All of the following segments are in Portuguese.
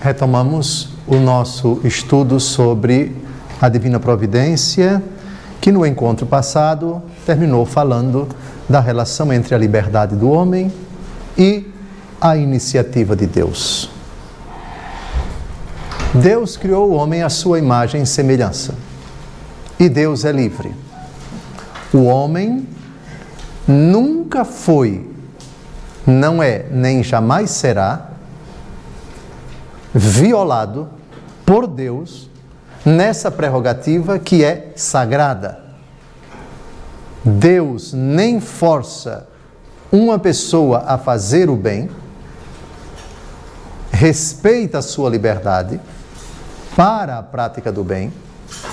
Retomamos o nosso estudo sobre a Divina Providência, que no encontro passado terminou falando da relação entre a liberdade do homem e a iniciativa de Deus. Deus criou o homem à sua imagem e semelhança. E Deus é livre. O homem nunca foi, não é, nem jamais será violado por Deus nessa prerrogativa que é sagrada. Deus nem força uma pessoa a fazer o bem, respeita a sua liberdade para a prática do bem,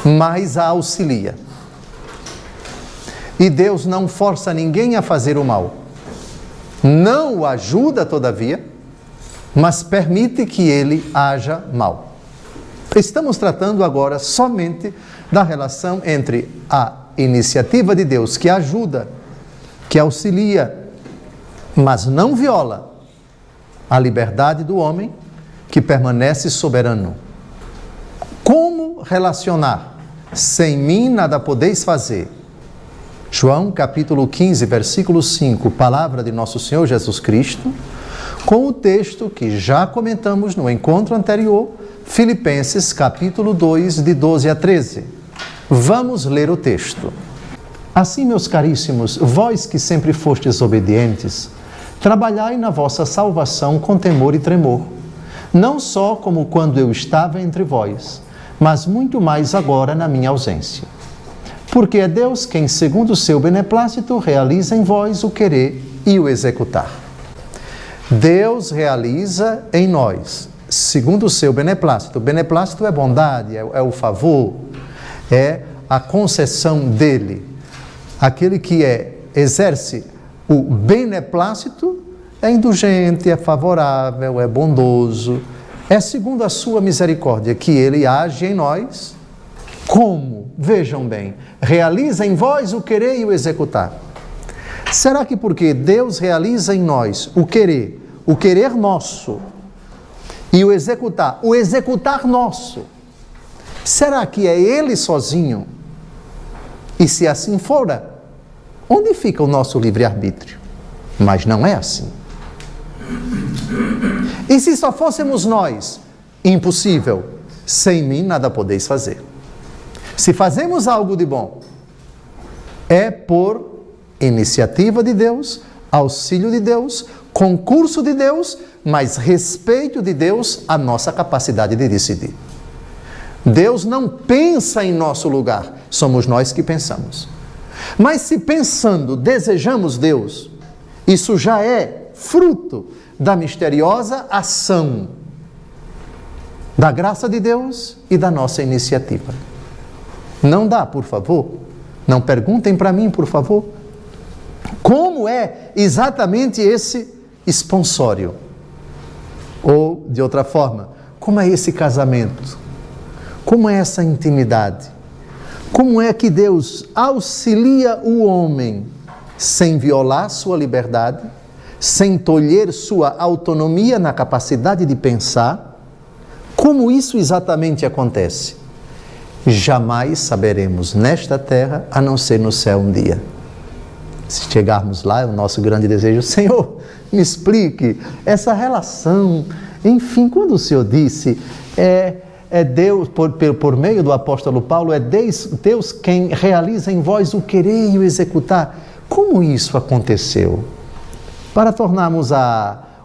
mas a auxilia. E Deus não força ninguém a fazer o mal. Não o ajuda, todavia, mas permite que ele haja mal. Estamos tratando agora somente da relação entre a iniciativa de Deus, que ajuda, que auxilia, mas não viola a liberdade do homem, que permanece soberano. Como relacionar? Sem mim nada podeis fazer. João capítulo 15, versículo 5, palavra de nosso Senhor Jesus Cristo, com o texto que já comentamos no encontro anterior, Filipenses capítulo 2, de 12 a 13. Vamos ler o texto. Assim, meus caríssimos, vós que sempre fostes obedientes, trabalhai na vossa salvação com temor e tremor, não só como quando eu estava entre vós, mas muito mais agora na minha ausência. Porque é Deus quem, segundo o seu beneplácito, realiza em vós o querer e o executar. Deus realiza em nós, segundo o seu beneplácito. Beneplácito é bondade, é o favor, é a concessão dele. Aquele que exerce o beneplácito é indulgente, é favorável, é bondoso. É segundo a sua misericórdia que ele age em nós. Como? Vejam bem, realiza em vós o querer e o executar. Será que porque Deus realiza em nós o querer nosso, e o executar nosso, será que é Ele sozinho? E se assim fora, onde fica o nosso livre-arbítrio? Mas não é assim. E se só fôssemos nós? Impossível. Sem mim nada podeis fazer. Se fazemos algo de bom, é por iniciativa de Deus, auxílio de Deus, concurso de Deus, mas respeito de Deus à nossa capacidade de decidir. Deus não pensa em nosso lugar, somos nós que pensamos. Mas se pensando desejamos Deus, isso já é fruto da misteriosa ação da graça de Deus e da nossa iniciativa. Não dá, por favor? Não perguntem para mim, por favor. Como é exatamente esse esponsório? Ou, de outra forma, como é esse casamento? Como é essa intimidade? Como é que Deus auxilia o homem sem violar sua liberdade, sem tolher sua autonomia na capacidade de pensar? Como isso exatamente acontece? Jamais saberemos nesta terra, a não ser no céu um dia. Se chegarmos lá, é o nosso grande desejo. Senhor, me explique essa relação. Enfim, quando o Senhor disse, é Deus, por meio do apóstolo Paulo, é Deus quem realiza em vós o querer e o executar. Como isso aconteceu? Para tornarmos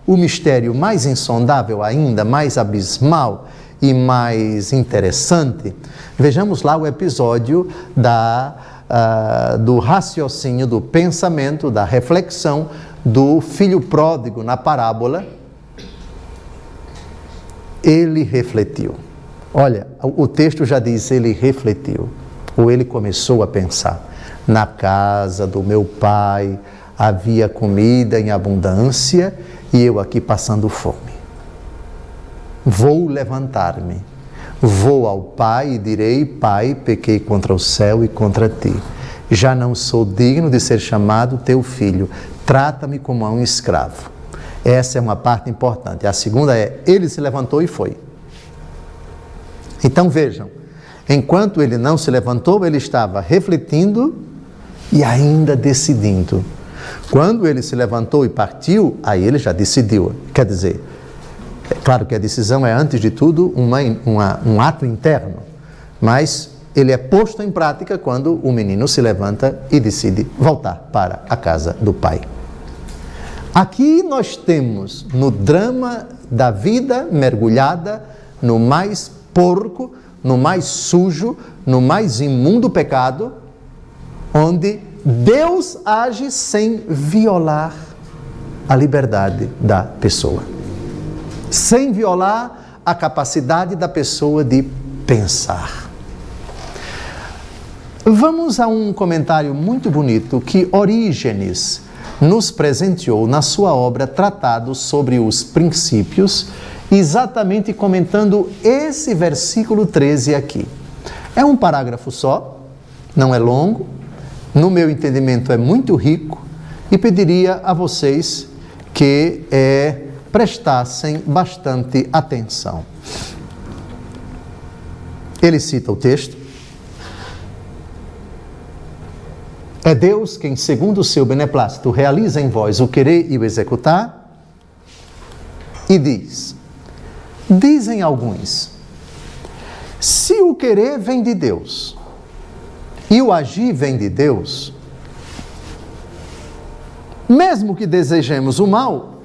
o mistério mais insondável ainda, mais abismal e mais interessante, vejamos lá o episódio do raciocínio, do pensamento, da reflexão do filho pródigo na parábola. Ele refletiu. Olha, o texto já diz, ele refletiu, ou ele começou a pensar. Na casa do meu pai havia comida em abundância e eu aqui passando fome. Vou levantar-me, vou ao pai e direi, pai, pequei contra o céu e contra ti. Já não sou digno de ser chamado teu filho, trata-me como a um escravo. Essa é uma parte importante. A segunda é, ele se levantou e foi. Então vejam, enquanto ele não se levantou, ele estava refletindo e ainda decidindo. Quando ele se levantou e partiu, aí ele já decidiu. Quer dizer, é claro que a decisão é, antes de tudo, um ato interno, mas ele é posto em prática quando o menino se levanta e decide voltar para a casa do pai. Aqui nós temos, no drama da vida mergulhada no mais porco, no mais sujo, no mais imundo pecado, onde Deus age sem violar a liberdade da pessoa, sem violar a capacidade da pessoa de pensar. Vamos a um comentário muito bonito que Orígenes nos presenteou na sua obra Tratado sobre os Princípios, exatamente comentando esse versículo 13 aqui. É um parágrafo só, não é longo, no meu entendimento é muito rico, e pediria a vocês que prestassem bastante atenção. Ele cita o texto. É Deus quem, segundo o seu beneplácito, realiza em vós o querer e o executar. E diz, dizem alguns, se o querer vem de Deus e o agir vem de Deus, mesmo que desejemos o mal,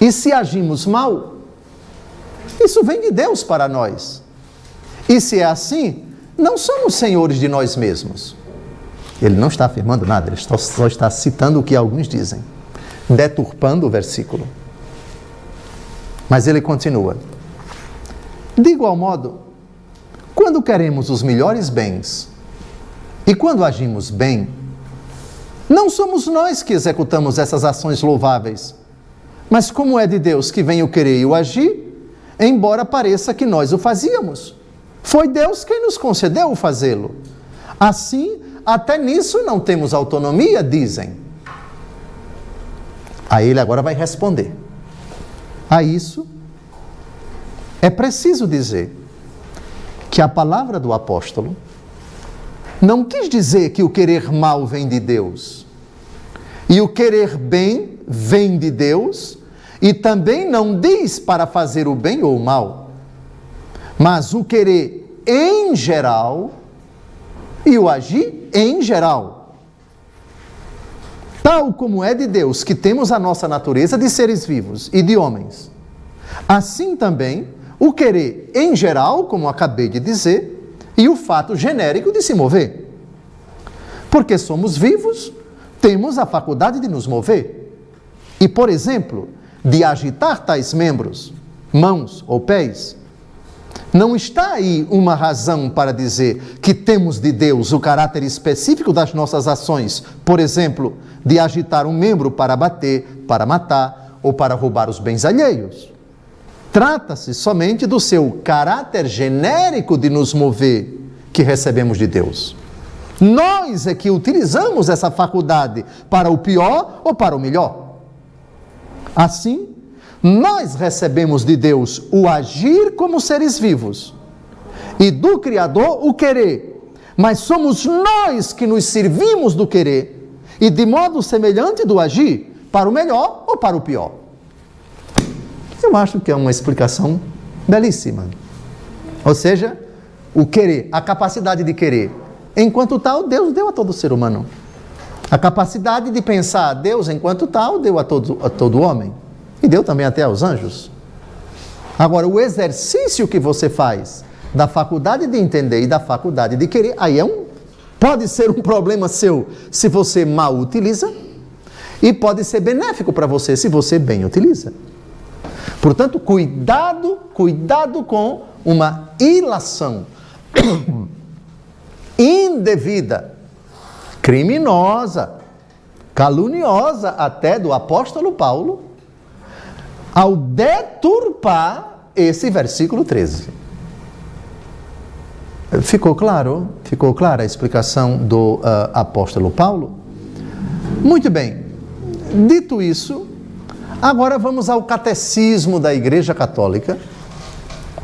e se agimos mal, isso vem de Deus para nós. E se é assim, não somos senhores de nós mesmos. Ele não está afirmando nada, ele só está citando o que alguns dizem, deturpando o versículo. Mas ele continua. De igual modo, quando queremos os melhores bens e quando agimos bem, não somos nós que executamos essas ações louváveis, mas como é de Deus que vem o querer e o agir, embora pareça que nós o fazíamos. Foi Deus quem nos concedeu o fazê-lo. Assim, até nisso não temos autonomia, dizem. Aí ele agora vai responder. A isso, é preciso dizer que a palavra do apóstolo não quis dizer que o querer mal vem de Deus, e o querer bem vem de Deus, e também não diz para fazer o bem ou o mal, mas o querer em geral e o agir em geral. Tal como é de Deus que temos a nossa natureza de seres vivos e de homens, assim também o querer em geral, como acabei de dizer, e o fato genérico de se mover. Porque somos vivos, temos a faculdade de nos mover. E, por exemplo, de agitar tais membros, mãos ou pés. Não está aí uma razão para dizer que temos de Deus o caráter específico das nossas ações, por exemplo, de agitar um membro para bater, para matar ou para roubar os bens alheios. Trata-se somente do seu caráter genérico de nos mover que recebemos de Deus. Nós é que utilizamos essa faculdade para o pior ou para o melhor. Assim, nós recebemos de Deus o agir como seres vivos e do Criador o querer, mas somos nós que nos servimos do querer e de modo semelhante do agir, para o melhor ou para o pior. Eu acho que é uma explicação belíssima. Ou seja, o querer, a capacidade de querer, enquanto tal, Deus deu a todo ser humano. A capacidade de pensar, Deus, enquanto tal, deu a todo homem. E deu também até aos anjos. Agora, o exercício que você faz da faculdade de entender e da faculdade de querer, aí pode ser um problema seu se você mal utiliza, e pode ser benéfico para você se você bem utiliza. Portanto, cuidado com uma ilação indevida, criminosa, caluniosa até do apóstolo Paulo, ao deturpar esse versículo 13. Ficou claro? Ficou clara a explicação do apóstolo Paulo? Muito bem. Dito isso, Agora vamos ao catecismo da Igreja Católica,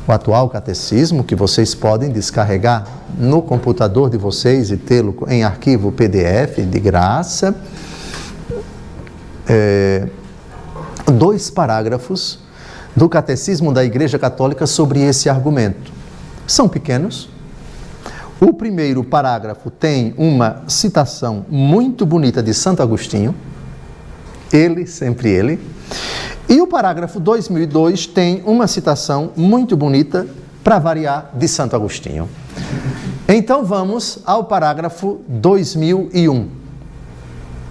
o atual catecismo, que vocês podem descarregar no computador de vocês e tê-lo em arquivo PDF de graça. 2 parágrafos do Catecismo da Igreja Católica sobre esse argumento. São pequenos. O primeiro parágrafo tem uma citação muito bonita de Santo Agostinho, ele, sempre ele, e o parágrafo 2002 tem uma citação muito bonita, para variar, de Santo Agostinho. Então vamos ao parágrafo 2001.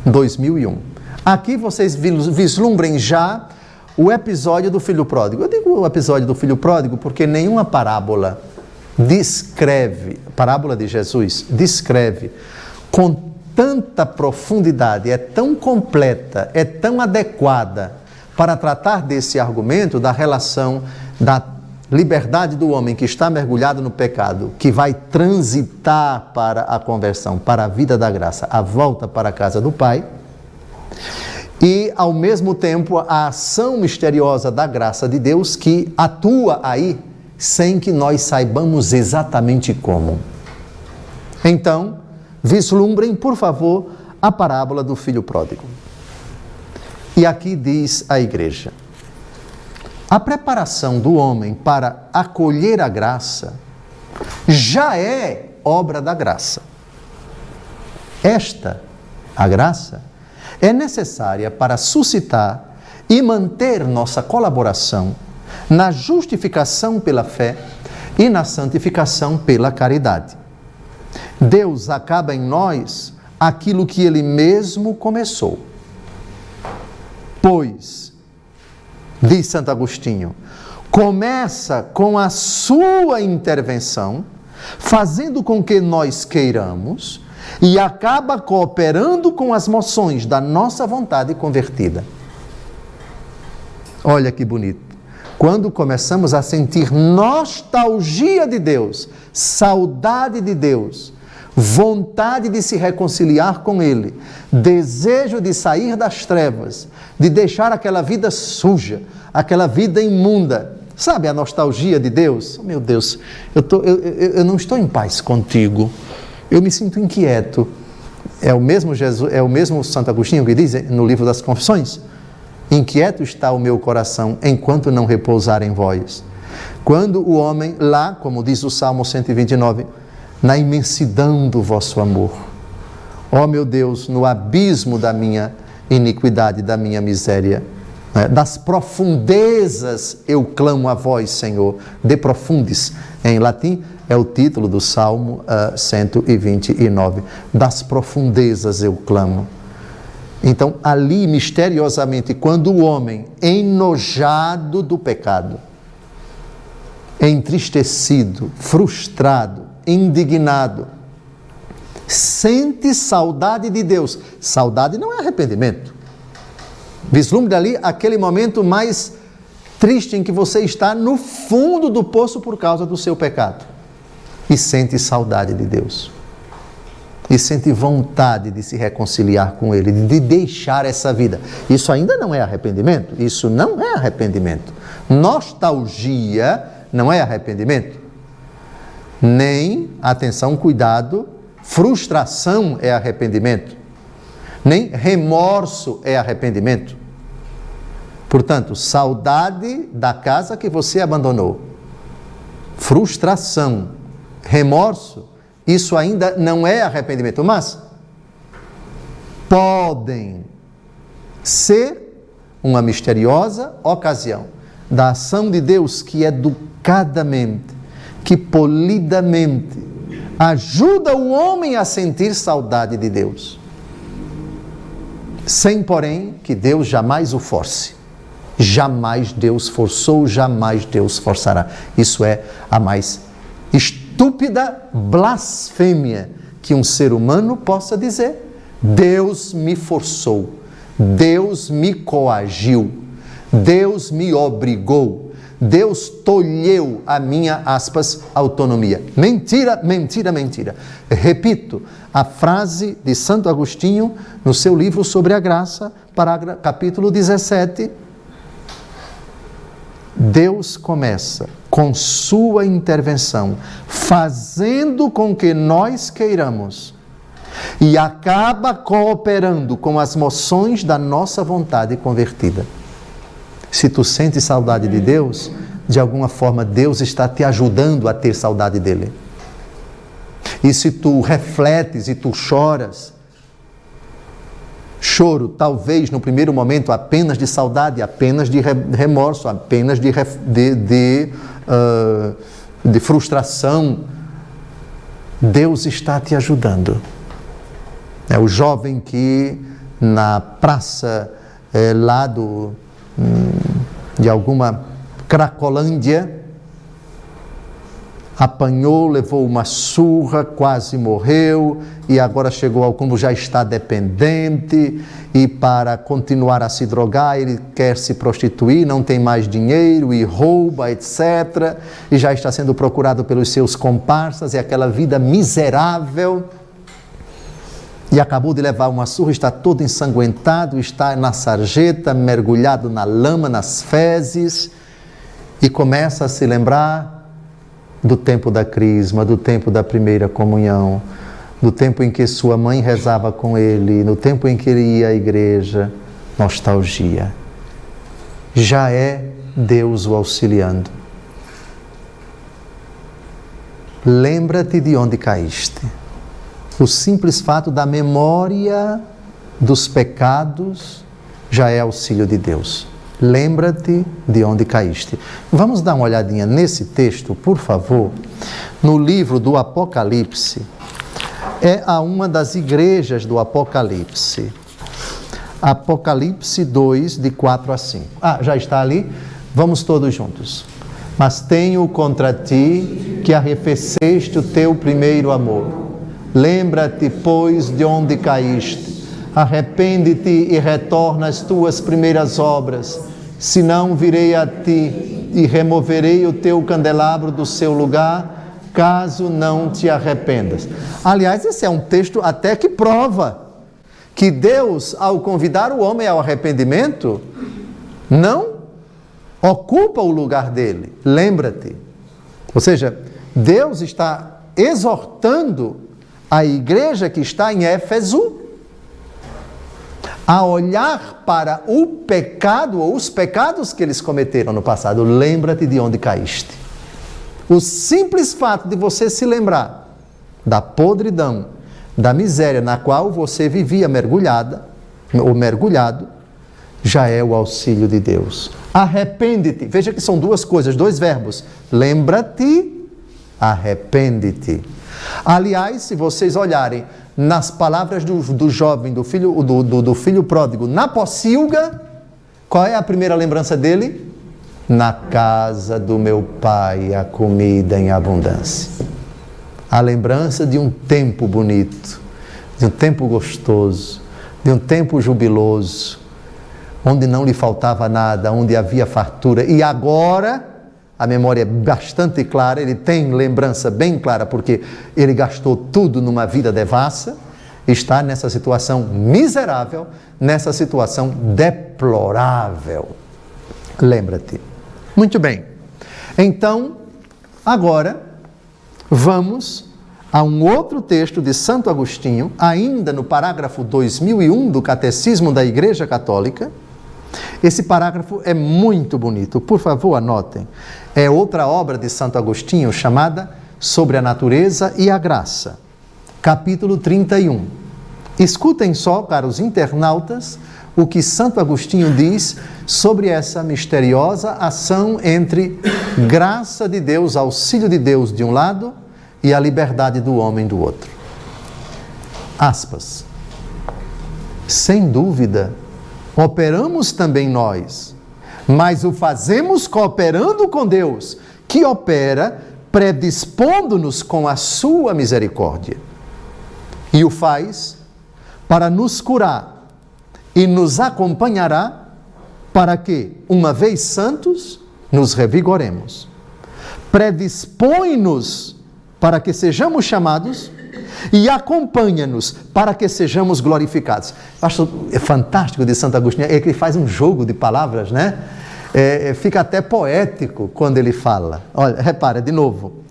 2001. Aqui vocês vislumbrem já o episódio do filho pródigo. Eu digo o episódio do filho pródigo porque nenhuma parábola descreve, parábola de Jesus, descreve com tanta profundidade, é tão completa, é tão adequada para tratar desse argumento da relação da liberdade do homem que está mergulhado no pecado, que vai transitar para a conversão, para a vida da graça, a volta para a casa do Pai, e ao mesmo tempo a ação misteriosa da graça de Deus que atua aí sem que nós saibamos exatamente como. Então, vislumbrem, por favor, a parábola do filho pródigo. E aqui diz a Igreja: a preparação do homem para acolher a graça já é obra da graça. Esta, a graça, é necessária para suscitar e manter nossa colaboração na justificação pela fé e na santificação pela caridade. Deus acaba em nós aquilo que Ele mesmo começou. Pois, diz Santo Agostinho, começa com a sua intervenção, fazendo com que nós queiramos, e acaba cooperando com as moções da nossa vontade convertida. Olha que bonito. Quando começamos a sentir nostalgia de Deus, saudade de Deus, vontade de se reconciliar com Ele, desejo de sair das trevas, de deixar aquela vida suja, aquela vida imunda, sabe a nostalgia de Deus? Oh, meu Deus, eu não estou em paz contigo, eu me sinto inquieto. É o mesmo Jesus, é o mesmo Santo Agostinho que diz no livro das Confissões: inquieto está o meu coração enquanto não repousar em vós. Quando o homem, lá, como diz o Salmo 129, na imensidão do vosso amor, ó meu Deus, no abismo da minha iniquidade, da minha miséria, das profundezas eu clamo a vós, Senhor. De profundis, em latim, é o título do Salmo 129. Das profundezas eu clamo. Então, ali, misteriosamente, quando o homem, enojado do pecado, entristecido, frustrado, indignado, sente saudade de Deus. Saudade não é arrependimento. Vislumbre ali aquele momento mais triste em que você está no fundo do poço por causa do seu pecado. E sente saudade de Deus. E sente vontade de se reconciliar com Ele, de deixar essa vida. Isso ainda não é arrependimento? Isso não é arrependimento. Nostalgia não é arrependimento. Nem, atenção, cuidado, frustração é arrependimento. Nem remorso é arrependimento. Portanto, saudade da casa que você abandonou. Frustração, remorso, isso ainda não é arrependimento, mas podem ser uma misteriosa ocasião da ação de Deus que educadamente, que polidamente ajuda o homem a sentir saudade de Deus, sem, porém, que Deus jamais o force. Jamais Deus forçou, jamais Deus forçará. Isso é a mais estúpida blasfêmia que um ser humano possa dizer. Deus me forçou, Deus me coagiu, Deus me obrigou, Deus tolheu a minha, aspas, autonomia. Mentira, mentira, mentira. Repito a frase de Santo Agostinho no seu livro sobre a graça, capítulo 17, Deus começa com sua intervenção, fazendo com que nós queiramos, e acaba cooperando com as moções da nossa vontade convertida. Se tu sentes saudade de Deus, de alguma forma Deus está te ajudando a ter saudade dele. E se tu refletes e tu choras, choro talvez no primeiro momento apenas de saudade, apenas de remorso, apenas de frustração, Deus está te ajudando. É o jovem que na praça lá de alguma Cracolândia apanhou, levou uma surra, quase morreu e agora chegou ao cúmulo, já está dependente e para continuar a se drogar ele quer se prostituir, não tem mais dinheiro e rouba, etc. E já está sendo procurado pelos seus comparsas, é aquela vida miserável. E acabou de levar uma surra, está todo ensanguentado, está na sarjeta, mergulhado na lama, nas fezes, e começa a se lembrar do tempo da crisma, do tempo da primeira comunhão, do tempo em que sua mãe rezava com ele, no tempo em que ele ia à igreja. Nostalgia. Já é Deus o auxiliando. Lembra-te de onde caíste. O simples fato da memória dos pecados já é auxílio de Deus. Lembra-te de onde caíste. Vamos dar uma olhadinha nesse texto, por favor, no livro do Apocalipse. É a uma das igrejas do Apocalipse. Apocalipse 2, de 4 a 5. Já está ali? Vamos todos juntos. Mas tenho contra ti que arrefeceste o teu primeiro amor. Lembra-te, pois, de onde caíste. Arrepende-te e retorna às tuas primeiras obras. Senão virei a ti e removerei o teu candelabro do seu lugar, caso não te arrependas. Aliás, esse é um texto até que prova que Deus, ao convidar o homem ao arrependimento, não ocupa o lugar dele. Lembra-te. Ou seja, Deus está exortando a igreja que está em Éfeso a olhar para o pecado ou os pecados que eles cometeram no passado. Lembra-te de onde caíste. O simples fato de você se lembrar da podridão, da miséria na qual você vivia mergulhada ou mergulhado, já é o auxílio de Deus. Arrepende-te. Veja que são duas coisas, dois verbos. Lembra-te, arrepende-te. Aliás, se vocês olharem nas palavras do jovem, do filho pródigo, na pocilga, qual é a primeira lembrança dele? Na casa do meu pai há comida em abundância. A lembrança de um tempo bonito, de um tempo gostoso, de um tempo jubiloso, onde não lhe faltava nada, onde havia fartura. E agora a memória é bastante clara, ele tem lembrança bem clara, porque ele gastou tudo numa vida devassa, está nessa situação miserável, nessa situação deplorável. Lembra-te. Muito bem. Então, agora, vamos a um outro texto de Santo Agostinho, ainda no parágrafo 2001 do Catecismo da Igreja Católica. Esse parágrafo é muito bonito, por favor anotem. É outra obra de Santo Agostinho chamada Sobre a Natureza e a Graça, capítulo 31. Escutem só, caros internautas, o que Santo Agostinho diz sobre essa misteriosa ação entre graça de Deus, auxílio de Deus de um lado e a liberdade do homem do outro. Aspas. Sem dúvida, operamos também nós, mas o fazemos cooperando com Deus, que opera predispondo-nos com a sua misericórdia. E o faz para nos curar e nos acompanhará para que, uma vez santos, nos revigoremos. Predispõe-nos para que sejamos chamados e acompanha-nos para que sejamos glorificados. Acho fantástico de Santo Agostinho, é que ele faz um jogo de palavras, né? fica até poético quando ele fala. Olha, repara de novo.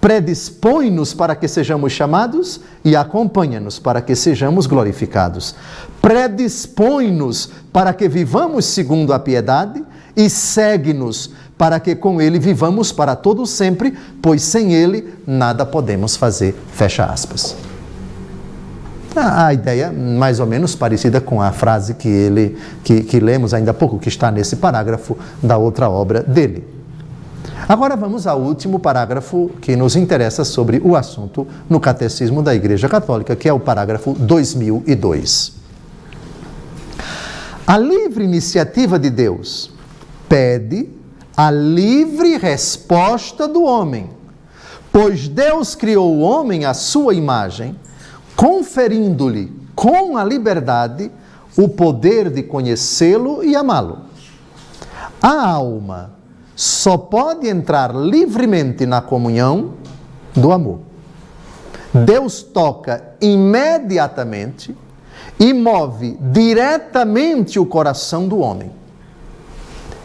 Predispõe-nos para que sejamos chamados e acompanha-nos para que sejamos glorificados. Predispõe-nos para que vivamos segundo a piedade e segue-nos para que com ele vivamos para todo sempre, pois sem ele nada podemos fazer. Fecha aspas. A ideia mais ou menos parecida com a frase que lemos ainda há pouco, que está nesse parágrafo da outra obra dele. Agora vamos ao último parágrafo que nos interessa sobre o assunto no Catecismo da Igreja Católica, que é o parágrafo 2002. A livre iniciativa de Deus pede a livre resposta do homem, pois Deus criou o homem à sua imagem, conferindo-lhe com a liberdade o poder de conhecê-lo e amá-lo. A alma só pode entrar livremente na comunhão do amor. Deus toca imediatamente e move diretamente o coração do homem.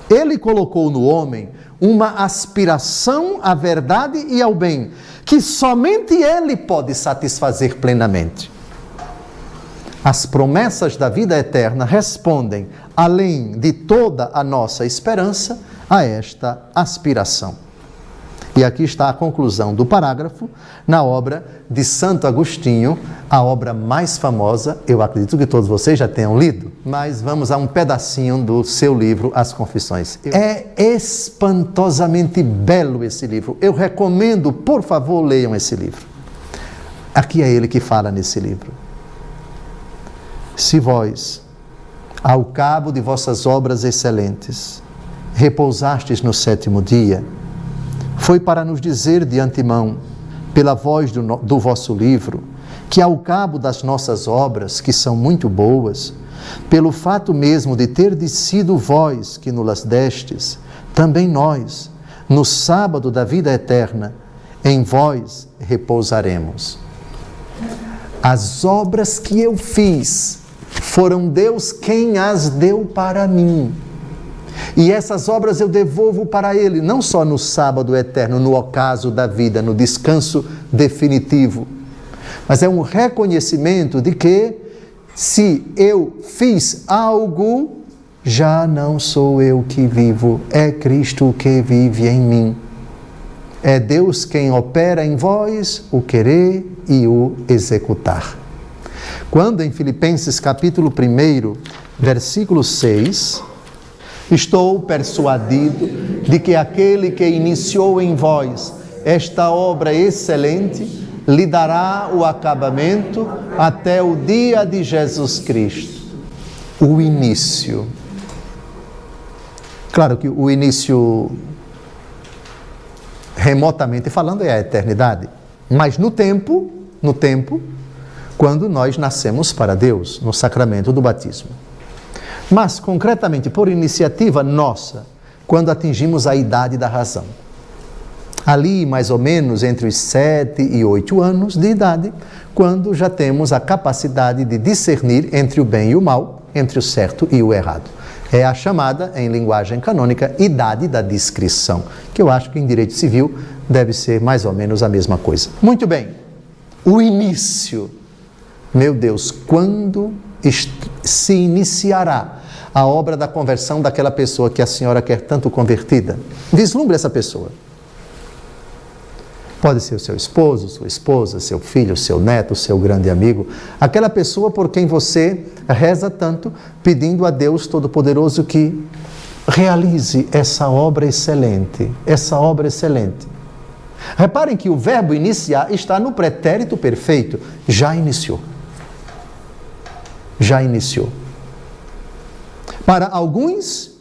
Ele colocou no homem uma aspiração à verdade e ao bem, que somente ele pode satisfazer plenamente. As promessas da vida eterna respondem, além de toda a nossa esperança, a esta aspiração. E aqui está a conclusão do parágrafo na obra de Santo Agostinho, a obra mais famosa, eu acredito que todos vocês já tenham lido, mas vamos a um pedacinho do seu livro, As Confissões. É espantosamente belo esse livro. Eu recomendo, por favor, leiam esse livro. Aqui é ele que fala nesse livro. Se vós, ao cabo de vossas obras excelentes, repousastes no sétimo dia, foi para nos dizer de antemão, pela voz do vosso livro, que ao cabo das nossas obras, que são muito boas, pelo fato mesmo de terdes sido vós que nos destes, também nós, no sábado da vida eterna, em vós repousaremos. As obras que eu fiz, foram Deus quem as deu para mim. E essas obras eu devolvo para Ele, não só no sábado eterno, no ocaso da vida, no descanso definitivo, mas é um reconhecimento de que, se eu fiz algo, já não sou eu que vivo, é Cristo que vive em mim. É Deus quem opera em vós o querer e o executar. Quando em Filipenses capítulo 1, versículo 6... estou persuadido de que aquele que iniciou em vós esta obra excelente lhe dará o acabamento até o dia de Jesus Cristo. O início. Claro que o início, remotamente falando, é a eternidade. Mas no tempo, quando nós nascemos para Deus, no sacramento do batismo. Mas, concretamente, por iniciativa nossa, quando atingimos a idade da razão. Ali, mais ou menos, entre os 7 e 8 anos de idade, quando já temos a capacidade de discernir entre o bem e o mal, entre o certo e o errado. É a chamada, em linguagem canônica, idade da discrição, que eu acho que em direito civil deve ser mais ou menos a mesma coisa. Muito bem, o início. Meu Deus, quando se iniciará a obra da conversão daquela pessoa que a senhora quer tanto convertida? Vislumbre essa pessoa. Pode ser o seu esposo, sua esposa, seu filho, seu neto, seu grande amigo, aquela pessoa por quem você reza tanto, pedindo a Deus Todo-Poderoso que realize essa obra excelente, Reparem que o verbo iniciar está no pretérito perfeito, já iniciou. Para alguns,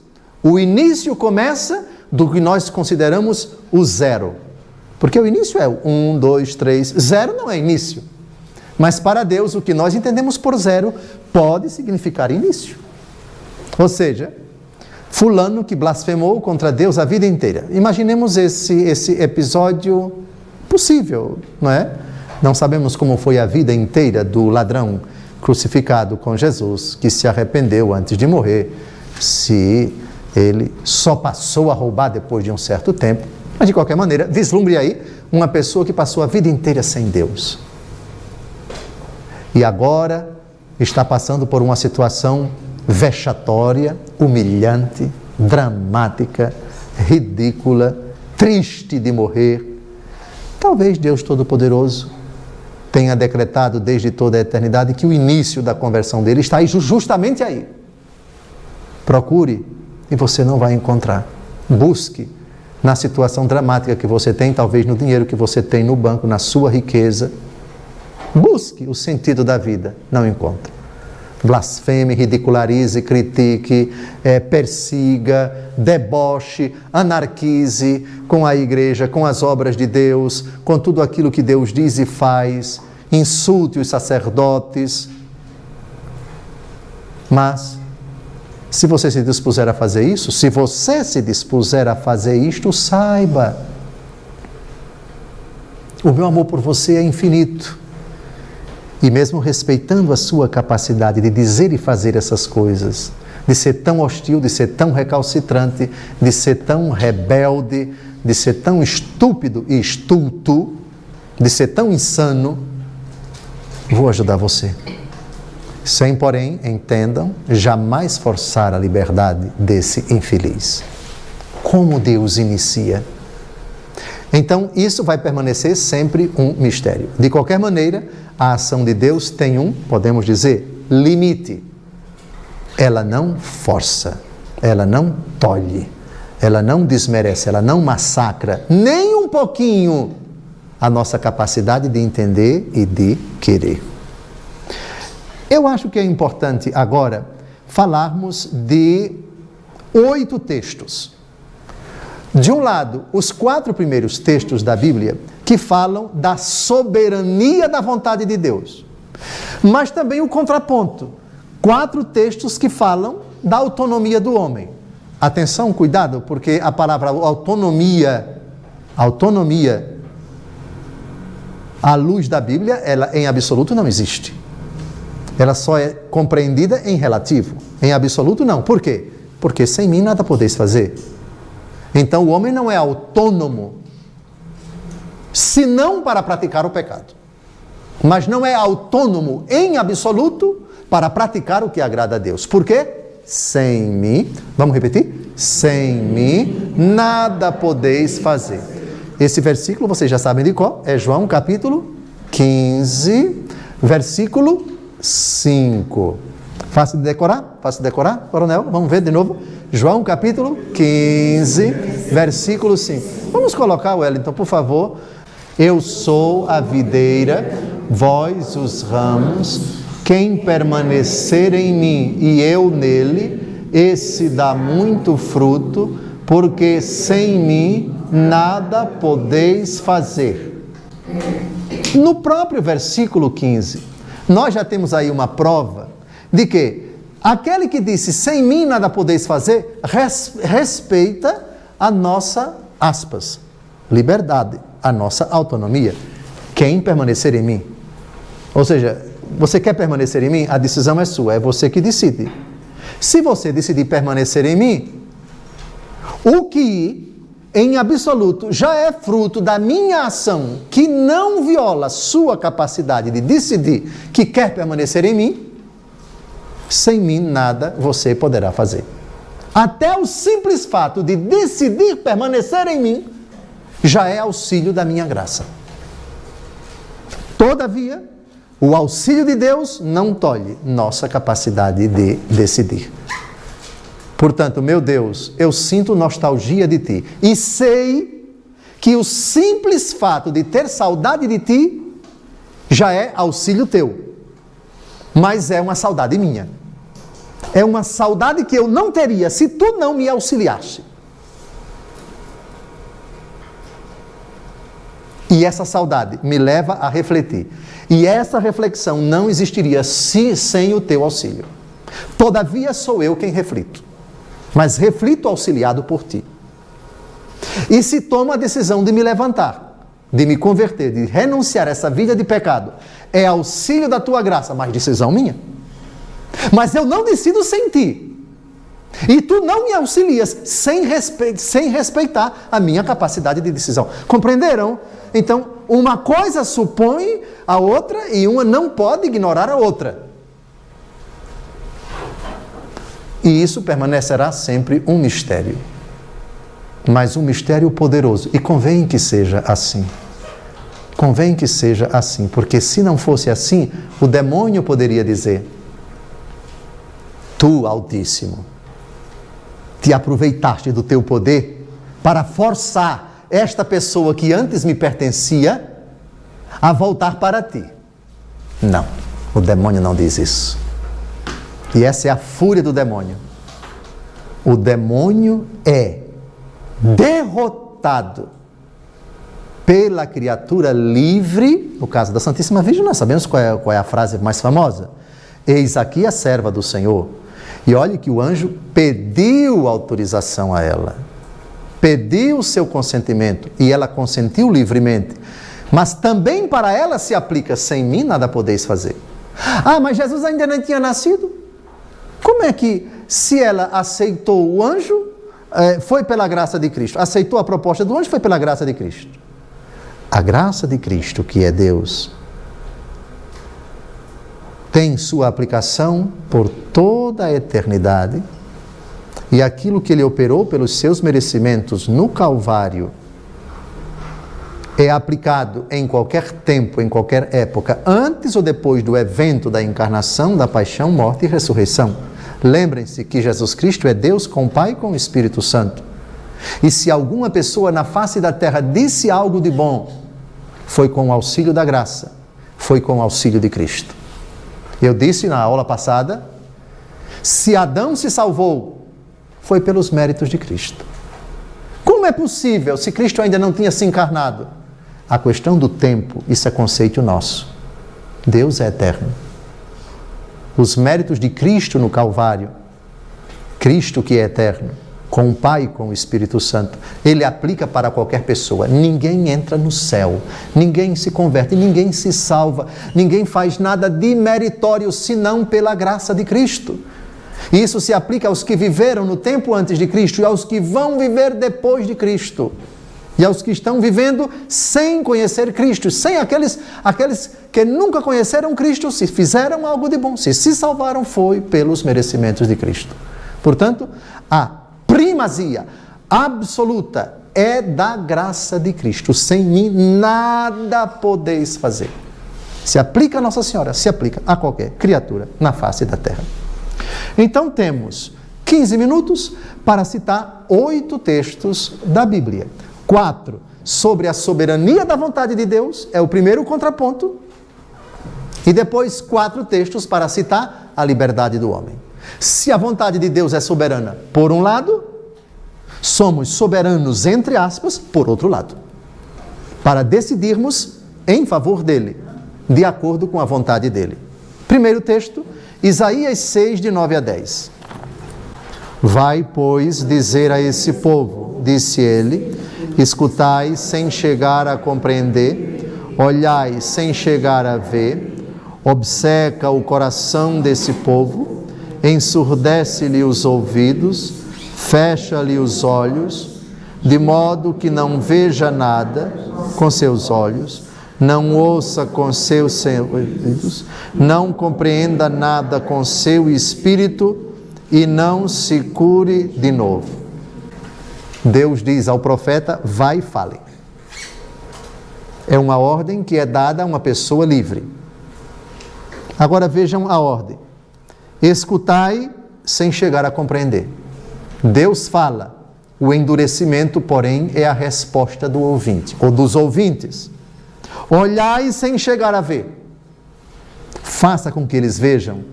o início começa do que nós consideramos o zero. Porque o início é 1, 2, 3. Zero não é início. Mas para Deus, o que nós entendemos por zero pode significar início. Ou seja, fulano que blasfemou contra Deus a vida inteira. Imaginemos esse episódio possível, não é? Não sabemos como foi a vida inteira do ladrão crucificado com Jesus, que se arrependeu antes de morrer, se ele só passou a roubar depois de um certo tempo. Mas, de qualquer maneira, vislumbre aí uma pessoa que passou a vida inteira sem Deus. E agora está passando por uma situação vexatória, humilhante, dramática, ridícula, triste de morrer. Talvez Deus Todo-Poderoso tenha decretado desde toda a eternidade que o início da conversão dele está justamente aí. Procure e você não vai encontrar. Busque na situação dramática que você tem, talvez no dinheiro que você tem no banco, na sua riqueza. Busque o sentido da vida, não encontra. Blasfeme, ridicularize, critique, persiga, deboche, anarquize com a igreja, com as obras de Deus, com tudo aquilo que Deus diz e faz, insulte os sacerdotes. Mas, se você se dispuser a fazer isso, se você se dispuser a fazer isto, saiba, o meu amor por você é infinito. E mesmo respeitando a sua capacidade de dizer e fazer essas coisas, de ser tão hostil, de ser tão recalcitrante, de ser tão rebelde, de ser tão estúpido e estulto, de ser tão insano, vou ajudar você. Sem, porém, entendam, jamais forçar a liberdade desse infeliz. Como Deus inicia? Então, isso vai permanecer sempre um mistério. De qualquer maneira, a ação de Deus tem podemos dizer, limite. Ela não força, ela não tolhe, ela não desmerece, ela não massacra, nem um pouquinho, a nossa capacidade de entender e de querer. Eu acho que é importante agora falarmos de 8 textos. De um lado, os 4 primeiros textos da Bíblia que falam da soberania da vontade de Deus. Mas também o contraponto. 4 textos que falam da autonomia do homem. Atenção, cuidado, porque a palavra autonomia, à luz da Bíblia, ela em absoluto não existe. Ela só é compreendida em relativo. Em absoluto não. Por quê? Porque sem mim nada podeis fazer. Então o homem não é autônomo, senão para praticar o pecado. Mas não é autônomo em absoluto para praticar o que agrada a Deus. Por quê? Sem mim, vamos repetir? Sem mim nada podeis fazer. Esse versículo, vocês já sabem de qual? É João capítulo 15, versículo 5. Fácil de decorar? Fácil de decorar, coronel? Vamos ver de novo? João capítulo 15, versículo 5. Vamos colocar, Wellington, por favor. Eu sou a videira, vós os ramos. Quem permanecer em mim e eu nele, esse dá muito fruto, porque sem mim nada podeis fazer. No próprio versículo 15, nós já temos aí uma prova de que aquele que disse, sem mim nada podeis fazer, respeita a nossa, aspas, liberdade, a nossa autonomia. Quem permanecer em mim? Ou seja, você quer permanecer em mim? A decisão é sua, é você que decide. Se você decidir permanecer em mim, o que em absoluto já é fruto da minha ação, que não viola sua capacidade de decidir que quer permanecer em mim, sem mim nada você poderá fazer. Até o simples fato de decidir permanecer em mim já é auxílio da minha graça. Todavia, o auxílio de Deus não tolhe nossa capacidade de decidir. Portanto, meu Deus, eu sinto nostalgia de Ti e sei que o simples fato de ter saudade de Ti já é auxílio Teu, mas é uma saudade minha. É uma saudade que eu não teria se Tu não me auxiliasse. E essa saudade me leva a refletir. E essa reflexão não existiria sem o Teu auxílio. Todavia sou eu quem reflito, mas reflito auxiliado por Ti. E se tomo a decisão de me levantar, de me converter, de renunciar a essa vida de pecado, é auxílio da Tua graça, mas decisão minha. Mas eu não decido sem Ti. E tu não me auxilias sem respeitar a minha capacidade de decisão. Compreenderam? Então, uma coisa supõe a outra e uma não pode ignorar a outra. E isso permanecerá sempre um mistério. Mas um mistério poderoso. E convém que seja assim. Convém que seja assim, porque se não fosse assim, o demônio poderia dizer: tu, Altíssimo, te aproveitaste do teu poder para forçar esta pessoa que antes me pertencia a voltar para ti. Não, o demônio não diz isso. E essa é a fúria do demônio. O demônio é derrotado pela criatura livre. No caso da Santíssima Virgem, nós sabemos qual é a frase mais famosa. Eis aqui a serva do Senhor. E olhe que o anjo pediu autorização a ela. Pediu o seu consentimento. E ela consentiu livremente. Mas também para ela se aplica: sem mim nada podeis fazer. Ah, mas Jesus ainda não tinha nascido? Como é que, se ela aceitou o anjo, foi pela graça de Cristo? Aceitou a proposta do anjo, foi pela graça de Cristo. A graça de Cristo, que é Deus, tem sua aplicação por toda a eternidade, e aquilo que Ele operou pelos seus merecimentos no Calvário é aplicado em qualquer tempo, em qualquer época, antes ou depois do evento da encarnação, da paixão, morte e ressurreição. Lembrem-se que Jesus Cristo é Deus com o Pai e com o Espírito Santo. E se alguma pessoa na face da terra disse algo de bom, foi com o auxílio da graça, foi com o auxílio de Cristo. Eu disse na aula passada, se Adão se salvou, foi pelos méritos de Cristo. Como é possível, se Cristo ainda não tinha se encarnado? A questão do tempo, isso é conceito nosso. Deus é eterno. Os méritos de Cristo no Calvário, Cristo que é eterno, com o Pai e com o Espírito Santo, Ele aplica para qualquer pessoa. Ninguém entra no céu, ninguém se converte, ninguém se salva, ninguém faz nada de meritório senão pela graça de Cristo. E isso se aplica aos que viveram no tempo antes de Cristo e aos que vão viver depois de Cristo. E aos que estão vivendo sem conhecer Cristo, sem aqueles que nunca conheceram Cristo, se fizeram algo de bom, se salvaram, foi pelos merecimentos de Cristo. Portanto, a primazia absoluta é da graça de Cristo. Sem mim nada podeis fazer. Se aplica a Nossa Senhora, se aplica a qualquer criatura na face da terra. Então temos 15 minutos para citar 8 textos da Bíblia. 4 sobre a soberania da vontade de Deus, é o primeiro contraponto. E depois 4 textos para citar a liberdade do homem. Se a vontade de Deus é soberana, por um lado, somos soberanos, entre aspas, por outro lado, para decidirmos em favor dele, de acordo com a vontade dele. Primeiro texto, Isaías 6, de 9 a 10. Vai, pois, dizer a esse povo, disse ele, escutai sem chegar a compreender, olhai sem chegar a ver, obceca o coração desse povo, ensurdece-lhe os ouvidos, fecha-lhe os olhos, de modo que não veja nada com seus olhos, não ouça com seus ouvidos, não compreenda nada com seu espírito e não se cure de novo. Deus diz ao profeta, vai e fale. É uma ordem que é dada a uma pessoa livre. Agora vejam a ordem. Escutai sem chegar a compreender. Deus fala. O endurecimento, porém, é a resposta do ouvinte, ou dos ouvintes. Olhai sem chegar a ver. Faça com que eles vejam.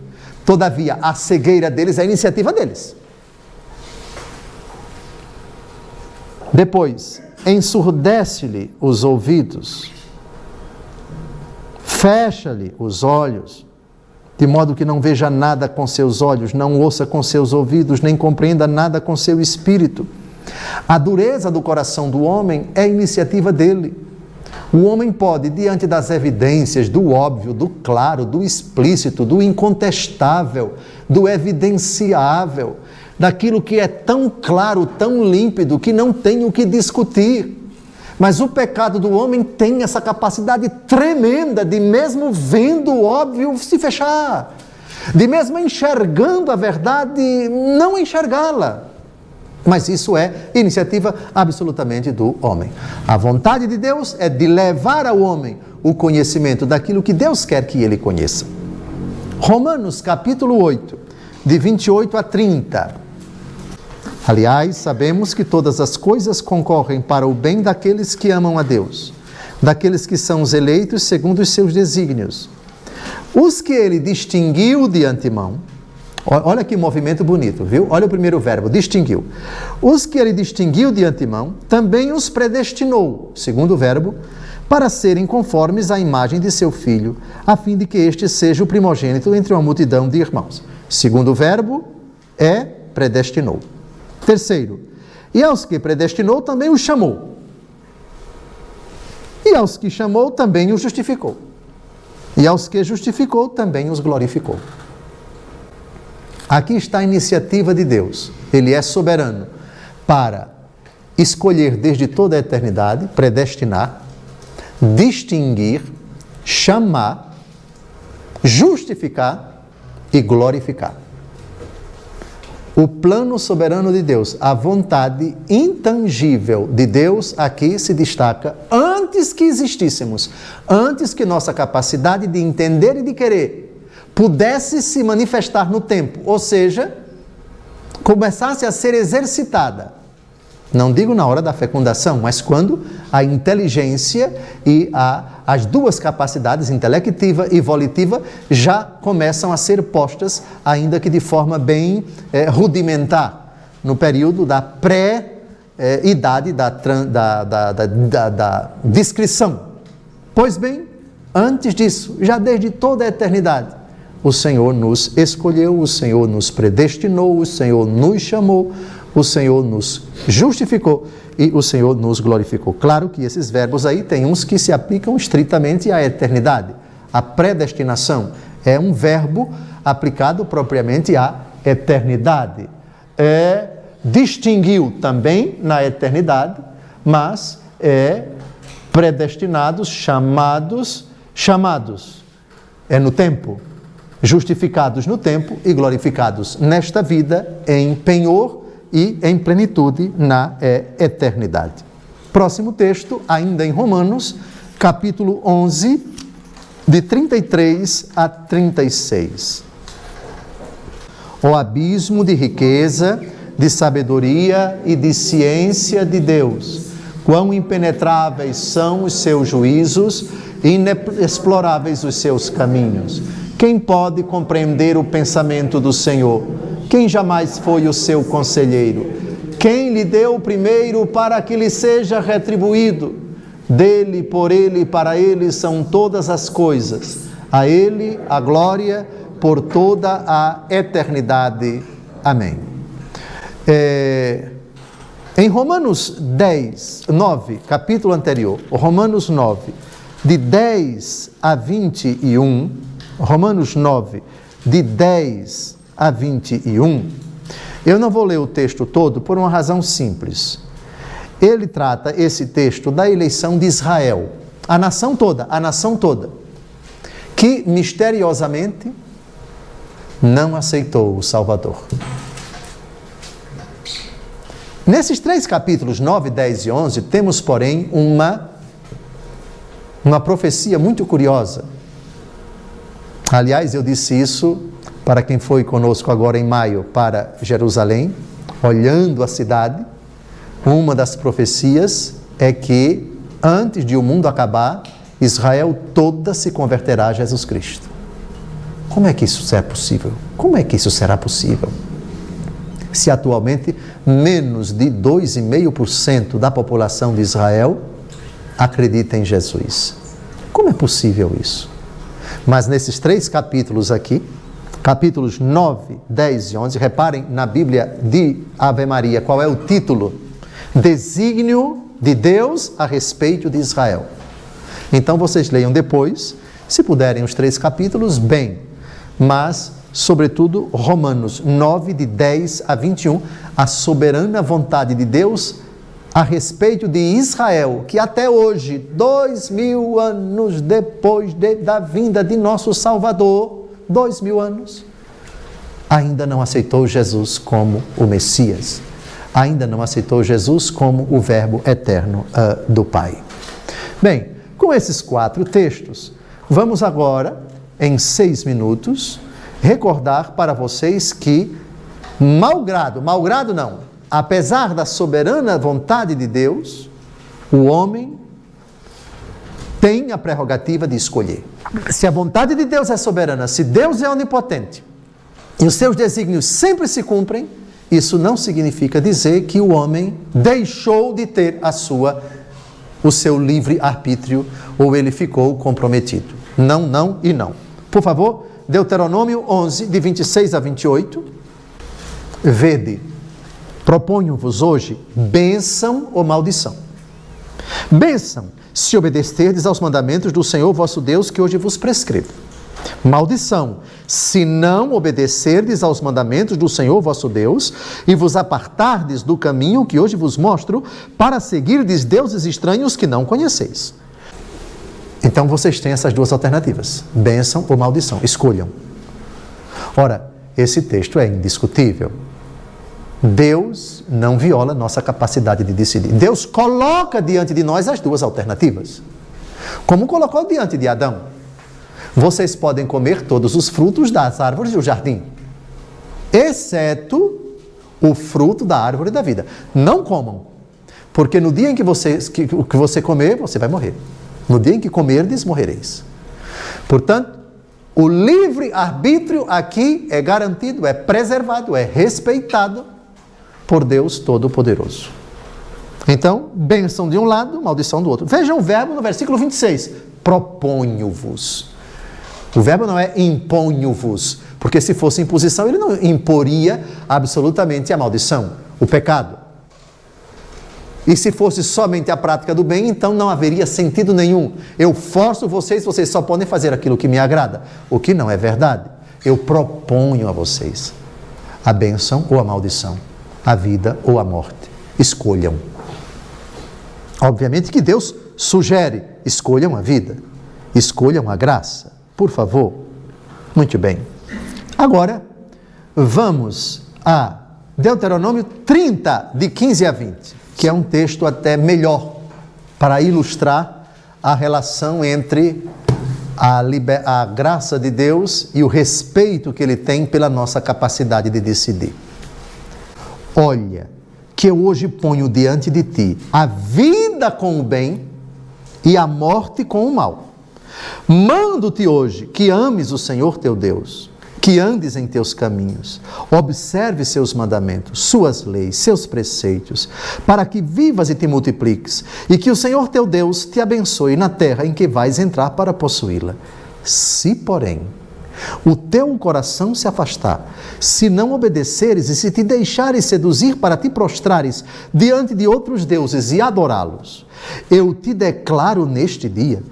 Todavia, a cegueira deles é a iniciativa deles. Depois, ensurdece-lhe os ouvidos, fecha-lhe os olhos, de modo que não veja nada com seus olhos, não ouça com seus ouvidos, nem compreenda nada com seu espírito. A dureza do coração do homem é iniciativa dele. O homem pode, diante das evidências, do óbvio, do claro, do explícito, do incontestável, do evidenciável, daquilo que é tão claro, tão límpido, que não tem o que discutir. Mas o pecado do homem tem essa capacidade tremenda de, mesmo vendo o óbvio, se fechar. De mesmo enxergando a verdade, não enxergá-la. Mas isso é iniciativa absolutamente do homem. A vontade de Deus é de levar ao homem o conhecimento daquilo que Deus quer que ele conheça. Romanos capítulo 8, de 28 a 30. Aliás, sabemos que todas as coisas concorrem para o bem daqueles que amam a Deus, daqueles que são os eleitos segundo os seus desígnios. Os que ele distinguiu de antemão, olha que movimento bonito, viu? Olha o primeiro verbo, distinguiu. Os que ele distinguiu de antemão, também os predestinou, segundo verbo, para serem conformes à imagem de seu filho, a fim de que este seja o primogênito entre uma multidão de irmãos. Segundo verbo é predestinou. Terceiro, e aos que predestinou também os chamou. E aos que chamou também os justificou. E aos que justificou também os glorificou. Aqui está a iniciativa de Deus. Ele é soberano para escolher desde toda a eternidade, predestinar, distinguir, chamar, justificar e glorificar. O plano soberano de Deus, a vontade intangível de Deus aqui se destaca antes que existíssemos, antes que nossa capacidade de entender e de querer pudesse se manifestar no tempo, ou seja, começasse a ser exercitada. Não digo na hora da fecundação, mas quando a inteligência e as duas capacidades, intelectiva e volitiva, já começam a ser postas, ainda que de forma bem rudimentar, no período da pré-idade da discrição. Pois bem, antes disso, já desde toda a eternidade, o Senhor nos escolheu, o Senhor nos predestinou, o Senhor nos chamou, o Senhor nos justificou e o Senhor nos glorificou. Claro que esses verbos aí tem uns que se aplicam estritamente à eternidade. A predestinação é um verbo aplicado propriamente à eternidade. Distinguiu também na eternidade, mas predestinados, chamados, é no tempo, justificados no tempo e glorificados nesta vida em penhor e em plenitude na eternidade. Próximo texto, ainda em Romanos, capítulo 11, de 33 a 36. O abismo de riqueza, de sabedoria e de ciência de Deus, quão impenetráveis são os seus juízos, inexploráveis os seus caminhos. Quem pode compreender o pensamento do Senhor? Quem jamais foi o seu conselheiro? Quem lhe deu primeiro para que lhe seja retribuído? Dele, por ele e para ele são todas as coisas. A ele a glória por toda a eternidade. Amém. Em Romanos 9, capítulo anterior, Romanos 9, de 10 a 21, Romanos 9, de 10 a 21, eu não vou ler o texto todo por uma razão simples. Ele trata esse texto da eleição de Israel, a nação toda, que misteriosamente não aceitou o Salvador. Nesses 3 capítulos, 9, 10 e 11, temos, porém, uma profecia muito curiosa. Aliás, eu disse isso para quem foi conosco agora em maio para Jerusalém, olhando a cidade. Uma das profecias é que, antes de o mundo acabar, Israel toda se converterá a Jesus Cristo. Como é que isso será possível? Como é que isso será possível? Se atualmente menos de 2,5% da população de Israel acredita em Jesus. Como é possível isso? Mas nesses 3 capítulos aqui, capítulos 9, 10 e 11, reparem na Bíblia de Ave Maria, qual é o título? Desígnio de Deus a respeito de Israel. Então vocês leiam depois, se puderem os 3 capítulos, bem, mas sobretudo Romanos 9, de 10 a 21, a soberana vontade de Deus a respeito de Israel, que até hoje, 2000 anos depois da vinda de nosso Salvador, 2000 anos, ainda não aceitou Jesus como o Messias, ainda não aceitou Jesus como o Verbo eterno do Pai. Bem, com esses 4 textos, vamos agora, em 6 minutos, recordar para vocês que, malgrado não, apesar da soberana vontade de Deus, o homem tem a prerrogativa de escolher. Se a vontade de Deus é soberana, se Deus é onipotente, e os seus desígnios sempre se cumprem, isso não significa dizer que o homem deixou de ter o seu livre-arbítrio, ou ele ficou comprometido. Não, não e não. Por favor, Deuteronômio 11, de 26 a 28. Vede, proponho-vos hoje bênção ou maldição. Bênção, se obedecerdes aos mandamentos do Senhor vosso Deus, que hoje vos prescrevo. Maldição, se não obedecerdes aos mandamentos do Senhor vosso Deus e vos apartardes do caminho que hoje vos mostro, para seguirdes deuses estranhos que não conheceis. Então vocês têm essas 2 alternativas, bênção ou maldição, escolham. Ora, esse texto é indiscutível. Deus não viola nossa capacidade de decidir. Deus coloca diante de nós as 2 alternativas, como colocou diante de Adão. Vocês podem comer todos os frutos das árvores do jardim, exceto o fruto da árvore da vida. Não comam, porque no dia em que você comer, você vai morrer. No dia em que comerdes, morrereis. Portanto, o livre-arbítrio aqui é garantido, é preservado, é respeitado por Deus Todo-Poderoso. Então, bênção de um lado, maldição do outro. Vejam o verbo no versículo 26. Proponho-vos. O verbo não é imponho-vos, porque se fosse imposição, ele não imporia absolutamente a maldição, o pecado. E se fosse somente a prática do bem, então não haveria sentido nenhum. Eu forço vocês só podem fazer aquilo que me agrada, o que não é verdade. Eu proponho a vocês a bênção ou a maldição, a vida ou a morte. Escolham. Obviamente que Deus sugere, escolham a vida, escolham a graça. Por favor. Muito bem. Agora, vamos a Deuteronômio 30, de 15 a 20, que é um texto até melhor para ilustrar a relação entre a graça de Deus e o respeito que Ele tem pela nossa capacidade de decidir. Olha, que eu hoje ponho diante de ti a vida com o bem e a morte com o mal. Mando-te hoje que ames o Senhor teu Deus, que andes em teus caminhos, observe seus mandamentos, suas leis, seus preceitos, para que vivas e te multipliques, e que o Senhor teu Deus te abençoe na terra em que vais entrar para possuí-la. Se, porém, o teu coração se afastar, se não obedeceres e se te deixares seduzir para te prostrares diante de outros deuses e adorá-los, eu te declaro neste dia,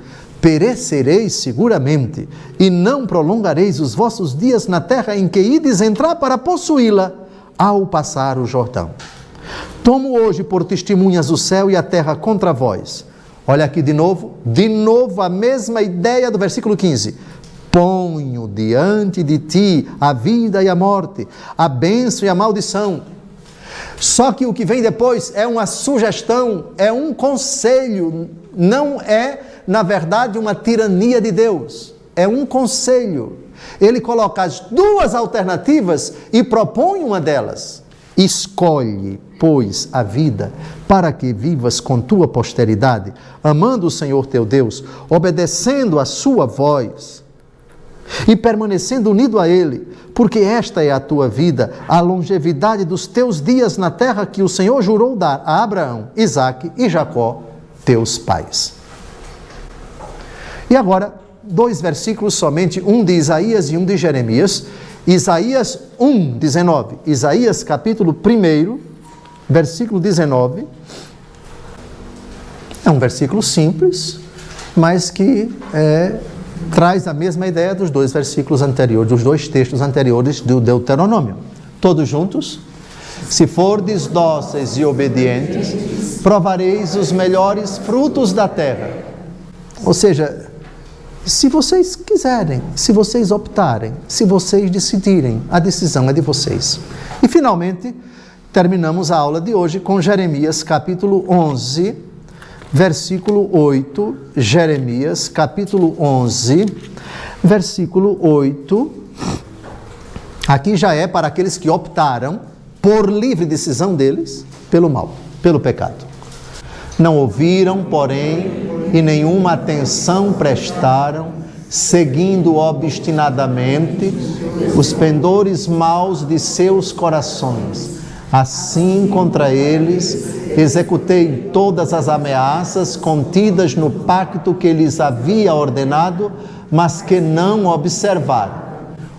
perecereis seguramente, e não prolongareis os vossos dias na terra em que ides entrar para possuí-la, ao passar o Jordão. Tomo hoje por testemunhas o céu e a terra contra vós. Olha aqui de novo a mesma ideia do versículo 15. Ponho diante de ti a vida e a morte, a bênção e a maldição. Só que o que vem depois é uma sugestão, é um conselho, não é, na verdade, uma tirania de Deus. É um conselho. Ele coloca as 2 alternativas e propõe uma delas. Escolhe, pois, a vida, para que vivas com tua posteridade, amando o Senhor teu Deus, obedecendo a sua voz e permanecendo unido a Ele, porque esta é a tua vida, a longevidade dos teus dias na terra que o Senhor jurou dar a Abraão, Isaque e Jacó, teus pais. E agora, 2 versículos somente, um de Isaías e um de Jeremias. Isaías 1, 19. Isaías capítulo 1, versículo 19. É um versículo simples, mas que traz a mesma ideia dos dois versículos anteriores, dos dois textos anteriores do Deuteronômio. Todos juntos? Se fordes dóceis e obedientes, provareis os melhores frutos da terra. Ou seja, se vocês quiserem, se vocês optarem, se vocês decidirem, a decisão é de vocês. E finalmente, terminamos a aula de hoje com Jeremias capítulo 11, versículo 8. Jeremias capítulo 11, versículo 8. Aqui já é para aqueles que optaram, por livre decisão deles, pelo mal, pelo pecado. Não ouviram, porém, e nenhuma atenção prestaram, seguindo obstinadamente os pendores maus de seus corações. Assim, contra eles, executei todas as ameaças contidas no pacto que lhes havia ordenado, mas que não observaram.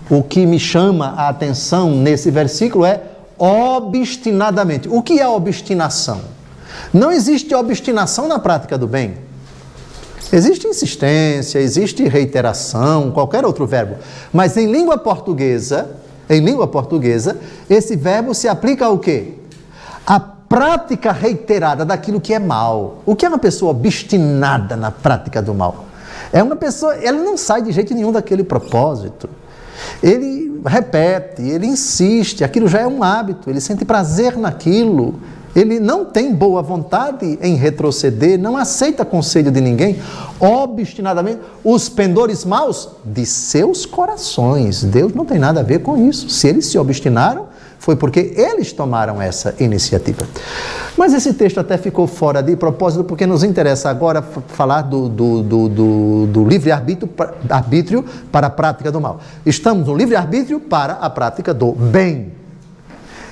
O que me chama a atenção nesse versículo é obstinadamente. O que é obstinação? Não existe obstinação na prática do bem. Existe insistência, existe reiteração, qualquer outro verbo. Mas em língua portuguesa, esse verbo se aplica ao quê? A prática reiterada daquilo que é mal. O que é uma pessoa obstinada na prática do mal? É uma pessoa, ela não sai de jeito nenhum daquele propósito. Ele repete, ele insiste, aquilo já é um hábito, ele sente prazer naquilo, ele não tem boa vontade em retroceder, não aceita conselho de ninguém, obstinadamente, os pendores maus de seus corações. Deus não tem nada a ver com isso. Se eles se obstinaram, foi porque eles tomaram essa iniciativa. Mas esse texto até ficou fora de propósito, porque nos interessa agora falar do livre-arbítrio para a prática do mal. Estamos no livre-arbítrio para a prática do bem.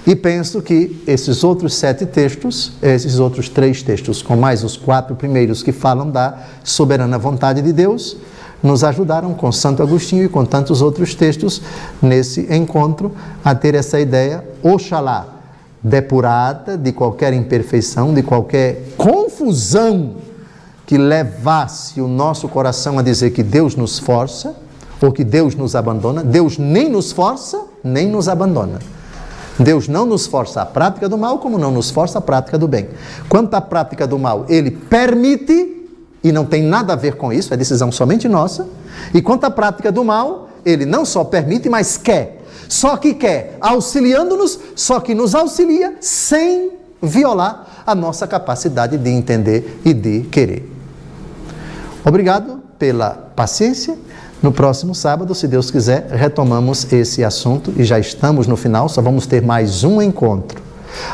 E penso que esses outros 7 textos, esses outros 3 textos, com mais os 4 primeiros que falam da soberana vontade de Deus, nos ajudaram com Santo Agostinho e com tantos outros textos nesse encontro a ter essa ideia, oxalá, depurada de qualquer imperfeição, de qualquer confusão que levasse o nosso coração a dizer que Deus nos força ou que Deus nos abandona. Deus nem nos força, nem nos abandona. Deus não nos força a prática do mal, como não nos força a prática do bem. Quanto à prática do mal, Ele permite, e não tem nada a ver com isso, é decisão somente nossa. E quanto à prática do mal, Ele não só permite, mas quer. Só que quer, auxiliando-nos, só que nos auxilia sem violar a nossa capacidade de entender e de querer. Obrigado pela paciência. No próximo sábado, se Deus quiser, retomamos esse assunto e já estamos no final, só vamos ter mais um encontro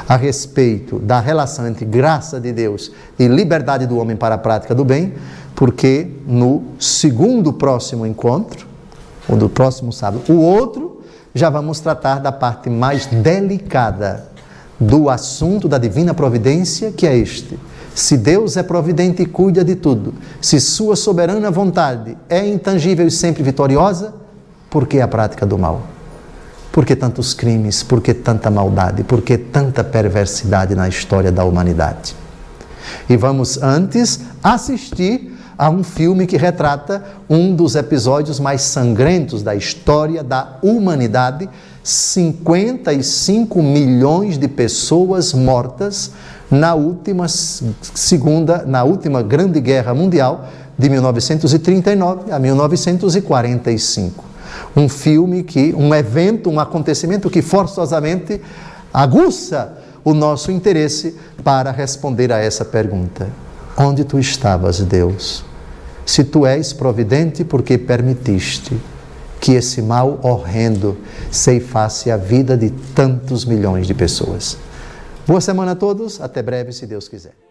a respeito da relação entre graça de Deus e liberdade do homem para a prática do bem, porque no segundo próximo encontro, ou do próximo sábado, o outro, já vamos tratar da parte mais delicada do assunto da divina providência, que é este. Se Deus é providente e cuida de tudo, se sua soberana vontade é intangível e sempre vitoriosa, por que a prática do mal? Por que tantos crimes? Por que tanta maldade? Por que tanta perversidade na história da humanidade? E vamos antes assistir a um filme que retrata um dos episódios mais sangrentos da história da humanidade. 55 milhões de pessoas mortas na última Grande Guerra Mundial, de 1939 a 1945. Um filme um evento, um acontecimento que forçosamente aguça o nosso interesse para responder a essa pergunta. Onde tu estavas, Deus? Se tu és providente, porque permitiste que esse mal horrendo ceifasse a vida de tantos milhões de pessoas. Boa semana a todos, até breve, se Deus quiser.